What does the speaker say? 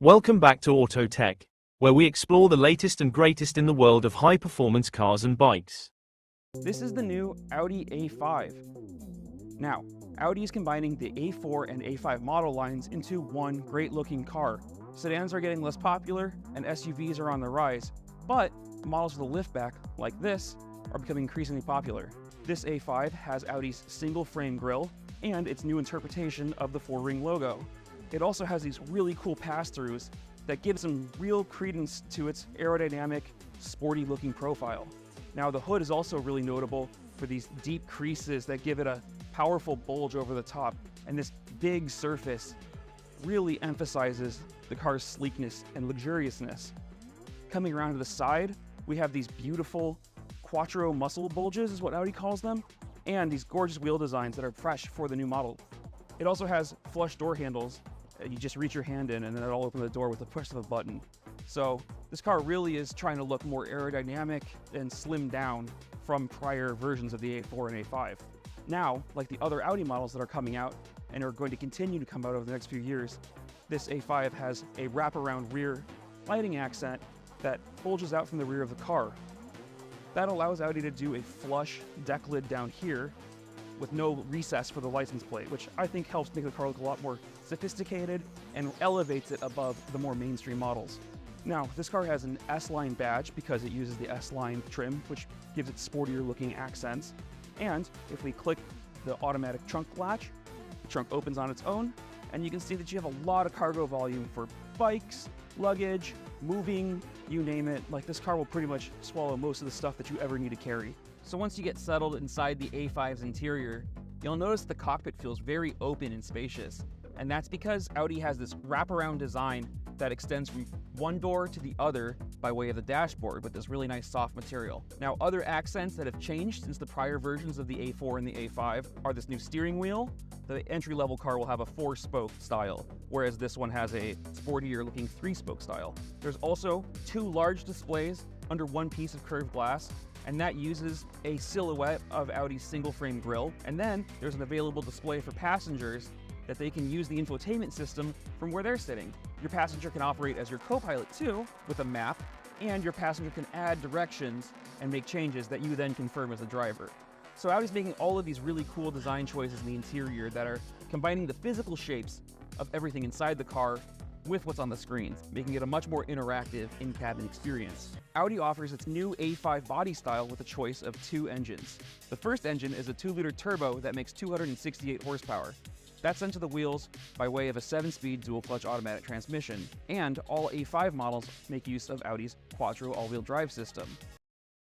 Welcome back to Auto Tech, where we explore the latest and greatest in the world of high-performance cars and bikes. This is the new Audi A5. Now, Audi is combining the A4 and A5 model lines into one great-looking car. Sedans are getting less popular, and SUVs are on the rise, but models with a liftback, like this, are becoming increasingly popular. This A5 has Audi's single-frame grille and its new interpretation of the four-ring logo. It also has these really cool pass-throughs that give some real credence to its aerodynamic, sporty-looking profile. Now, the hood is also really notable for these deep creases that give it a powerful bulge over the top, and this big surface really emphasizes the car's sleekness and luxuriousness. Coming around to the side, we have these beautiful quattro muscle bulges, is what Audi calls them, and these gorgeous wheel designs that are fresh for the new model. It also has flush door handles. You just reach your hand in and then it'll open the door with the push of a button. So this car really is trying to look more aerodynamic and slimmed down from prior versions of the A4 and A5. Now, like the other Audi models that are coming out and are going to continue to come out over the next few years, this A5 has a wraparound rear lighting accent that bulges out from the rear of the car. That allows Audi to do a flush deck lid down here with no recess for the license plate, which I think helps make the car look a lot more sophisticated and elevates it above the more mainstream models. Now, this car has an S-Line badge because it uses the S-Line trim, which gives it sportier looking accents. And if we click the automatic trunk latch, the trunk opens on its own, and you can see that you have a lot of cargo volume for bikes, luggage, moving, you name it. Like, this car will pretty much swallow most of the stuff that you ever need to carry. So once you get settled inside the A5's interior, you'll notice the cockpit feels very open and spacious. And that's because Audi has this wraparound design that extends from one door to the other by way of the dashboard with this really nice soft material. Now, other accents that have changed since the prior versions of the A4 and the A5 are this new steering wheel. The entry-level car will have a 4-spoke style, whereas this one has a sportier looking 3-spoke style. There's also 2 large displays under one piece of curved glass, and that uses a silhouette of Audi's single-frame grille. And then there's an available display for passengers that they can use the infotainment system from where they're sitting. Your passenger can operate as your co-pilot too, with a map, and your passenger can add directions and make changes that you then confirm as a driver. So Audi's making all of these really cool design choices in the interior that are combining the physical shapes of everything inside the car with what's on the screens, making it a much more interactive in-cabin experience. Audi offers its new A5 body style with a choice of 2 engines. The first engine is a 2-liter turbo that makes 268 horsepower. That's sent to the wheels by way of a 7-speed dual-clutch automatic transmission, and all A5 models make use of Audi's Quattro all-wheel drive system.